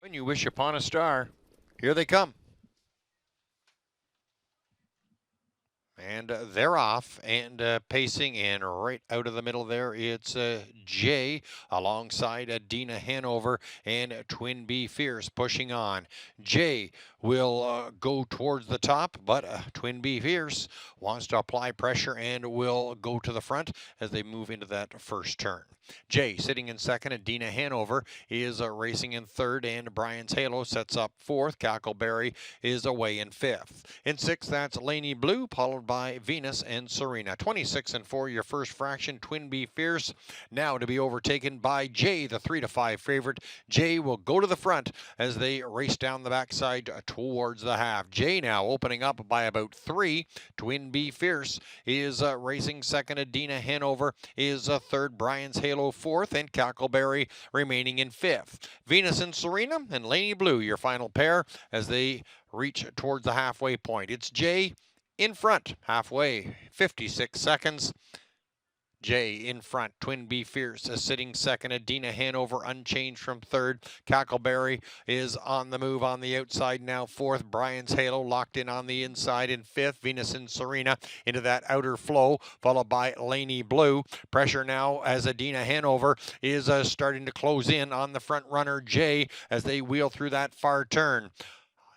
When you wish upon a star, here they come. And they're off and pacing, and right out of the middle there, it's Jay alongside Dina Hanover and Twin B Fierce pushing on. Jay will go towards the top, but Twin B Fierce wants to apply pressure and will go to the front as they move into that first turn. Jay sitting in second, and Dina Hanover is racing in third, and Brian's Halo sets up fourth. Cackleberry is away in fifth. In sixth, that's Laney Blue, followed by Venus and Serena. 26 and 4, your first fraction. Twin B Fierce now to be overtaken by Jay, the 3 to 5 favorite. Jay will go to the front as they race down the backside towards the half. Jay now opening up by about 3. Twin B Fierce is racing second. Adina Hanover is third. Brian's Halo fourth, and Cackleberry remaining in fifth. Venus and Serena and Laney Blue, your final pair as they reach towards the halfway point. It's Jay in front, halfway, 56 seconds. Jay in front. Twin B Fierce is sitting second. Adina Hanover unchanged from third. Cackleberry is on the move on the outside now fourth. Brian's Halo locked in on the inside in fifth. Venus and Serena into that outer flow, followed by Laney Blue. Pressure now as Adina Hanover is starting to close in on the front runner Jay as they wheel through that far turn.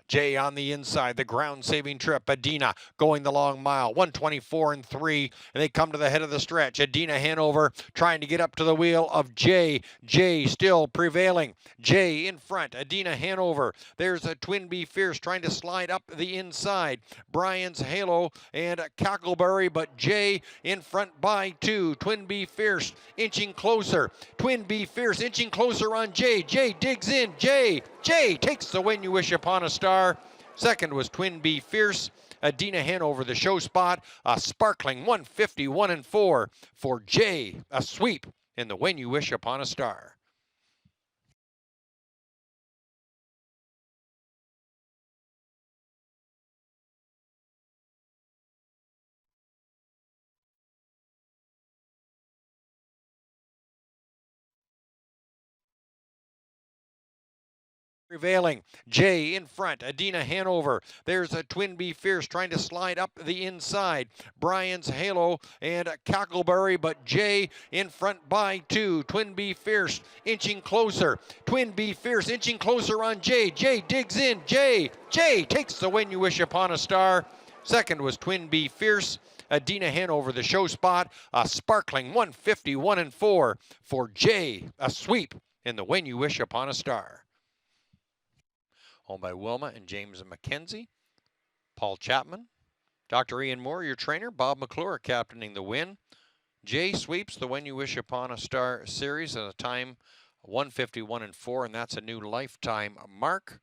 Jay on the inside, the ground-saving trip. Adina going the long mile, 124 and 3, and they come to the head of the stretch. Adina Hanover trying to get up to the wheel of Jay. Jay still prevailing. Jay in front. Adina Hanover. There's a Twin B Fierce trying to slide up the inside. Brian's Halo and Cackleberry, but Jay in front by 2. Twin B Fierce inching closer. Twin B Fierce inching closer on Jay. Jay digs in. Jay takes the When You Wish Upon a Star. Second was Twin B Fierce. Adina Hanover, the show spot. A sparkling 151 and 4 for Jay. A sweep in the When You Wish Upon a Star. Prevailing. Jay in front. Adina Hanover. There's a Twin B Fierce trying to slide up the inside. Brian's Halo and Cackleberry, but Jay in front by 2. Twin B Fierce inching closer. Twin B Fierce inching closer on Jay. Jay digs in. Jay takes the When You Wish Upon a Star. Second was Twin B Fierce. Adina Hanover, the show spot. A sparkling 151 and 4 for Jay. A sweep in the When You Wish Upon a Star. Owned by Wilma and James McKenzie. Paul Chapman. Dr. Ian Moore, your trainer. Bob McClure captaining the win. Jay sweeps the When You Wish Upon a Star series at a time 151 and 4, and that's a new lifetime mark.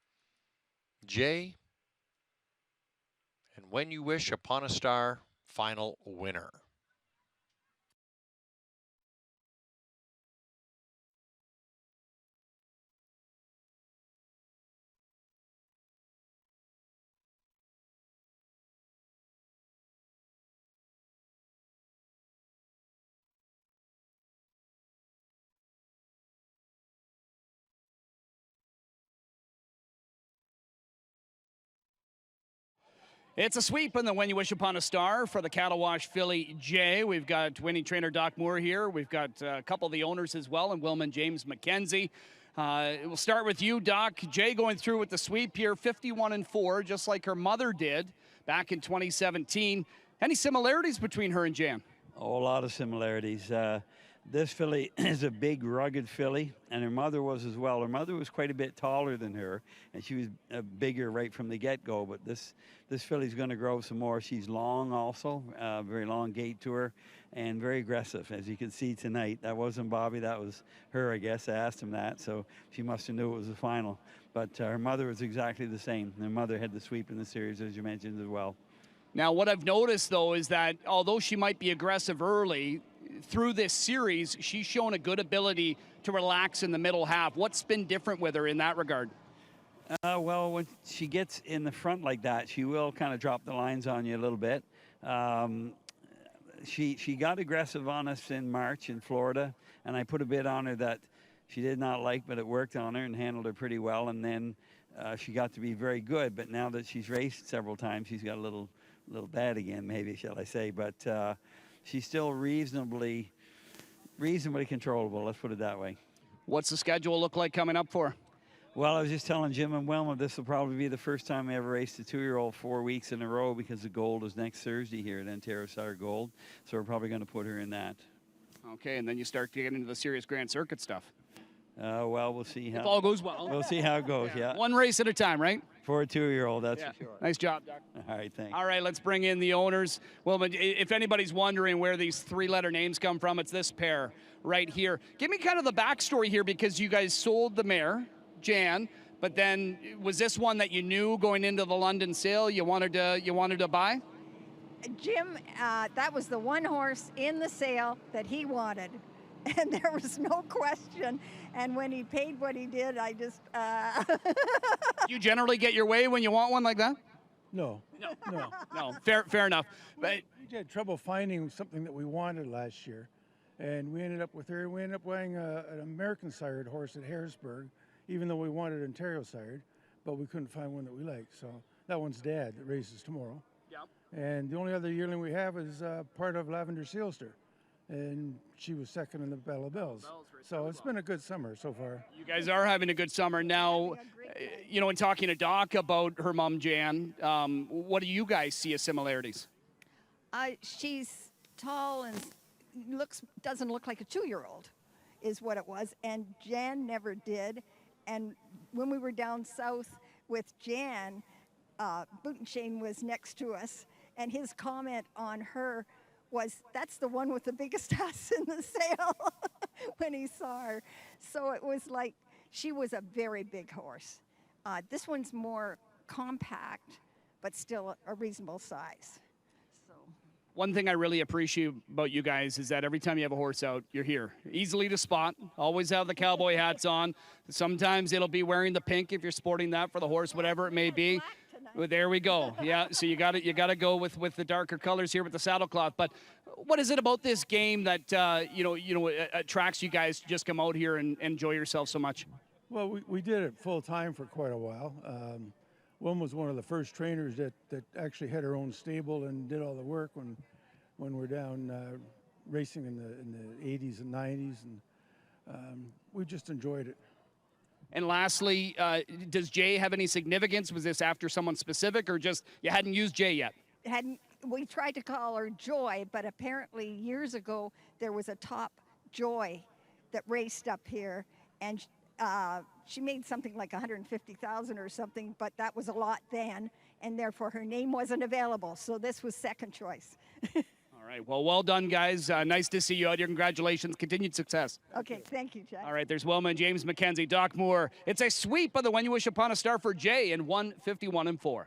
Jay and When You Wish Upon a Star final winner. It's a sweep in the When You Wish Upon a Star for the Cattle Wash filly Jay. We've got winning trainer Doc Moore here. We've got a couple of the owners as well, and Wilma and James McKenzie. We'll start with you, Doc. Jay going through with the sweep here, 51 and 4, just like her mother did back in 2017. Any similarities between her and Jan? Oh, a lot of similarities. This filly is a big, rugged filly, and her mother was as well. Her mother was quite a bit taller than her, and she was bigger right from the get-go. But this filly's going to grow some more. She's long also, very long gait to her, and very aggressive, as you can see tonight. That wasn't Bobby, that was her, I guess. I asked him that, so she must have knew it was the final. But her mother was exactly the same. Her mother had the sweep in the series, as you mentioned as well. Now, what I've noticed, though, is that although she might be aggressive early, through this series, she's shown a good ability to relax in the middle half. What's been different with her in that regard? Well, when she gets in the front like that, she will kind of drop the lines on you a little bit. She got aggressive on us in March in Florida, and I put a bid on her that she did not like, but it worked on her and handled her pretty well. And then she got to be very good. But now that she's raced several times, she's got a little bad again, maybe, shall I say. But she's still reasonably controllable, let's put it that way. What's the schedule look like coming up for? Well, I was just telling Jim and Wilma this will probably be the first time I ever raced a 2-year-old 4 weeks in a row, because the Gold is next Thursday here at Ontario Sire Gold. So we're probably going to put her in that. Okay, and then you start to get into the serious Grand Circuit stuff. Well, we'll see how. If all goes well. We'll see how it goes, yeah. One race at a time, right? For a 2-year-old, that's for sure. Nice job, Doc. All right, thanks. All right, let's bring in the owners. Well, if anybody's wondering where these 3-letter names come from, it's this pair right here. Give me kind of the backstory here, because you guys sold the mare, Jan, but then was this one that you knew going into the London sale you wanted to buy? Jim, that was the one horse in the sale that he wanted, and there was no question. And when he paid what he did, I just... You generally get your way when you want one like that? No. No, fair enough. But We had trouble finding something that we wanted last year, and we ended up buying an American sired horse at Harrisburg, even though we wanted Ontario sired, but we couldn't find one that we liked. So that one's Dad that races tomorrow. Yep. And the only other yearling we have is part of Lavender Sealster, and she was second in the Battle of Bells. So it's been a good summer so far. you guys are having a good summer now. In talking to Doc about her mom, Jan, what do you guys see as similarities? She's tall and doesn't look like a 2-year-old, is what it was. And Jan never did. And when we were down south with Jan, Bootenshane was next to us, and his comment on her was, "That's the one with the biggest ass in the sale," when he saw her. So it was like, she was a very big horse. This one's more compact, but still a reasonable size. So. One thing I really appreciate about you guys is that every time you have a horse out, you're here. Easily to spot, always have the cowboy hats on. Sometimes it'll be wearing the pink if you're sporting that for the horse, whatever it may be. Well, there we go. Yeah, so you got to go with the darker colors here with the saddle cloth. But what is it about this game that attracts you guys to just come out here and enjoy yourself so much? Well, we did it full time for quite a while. Wilma was one of the first trainers that actually had her own stable and did all the work when we're down racing in the 80s and 90s, and we just enjoyed it. And lastly, does Jay have any significance? Was this after someone specific, or just you hadn't used Jay yet? We tried to call her Joy, but apparently years ago there was a top Joy that raced up here, and she made something like 150,000 or something, but that was a lot then, and therefore her name wasn't available. So this was second choice. All right. Well done, guys. Nice to see you out here. Congratulations. Continued success. Okay, thank you, Jack. All right. There's Wilma and James Mackenzie. Doc Moore. It's a sweep of the When You Wish Upon a Star for Jay in 151-4.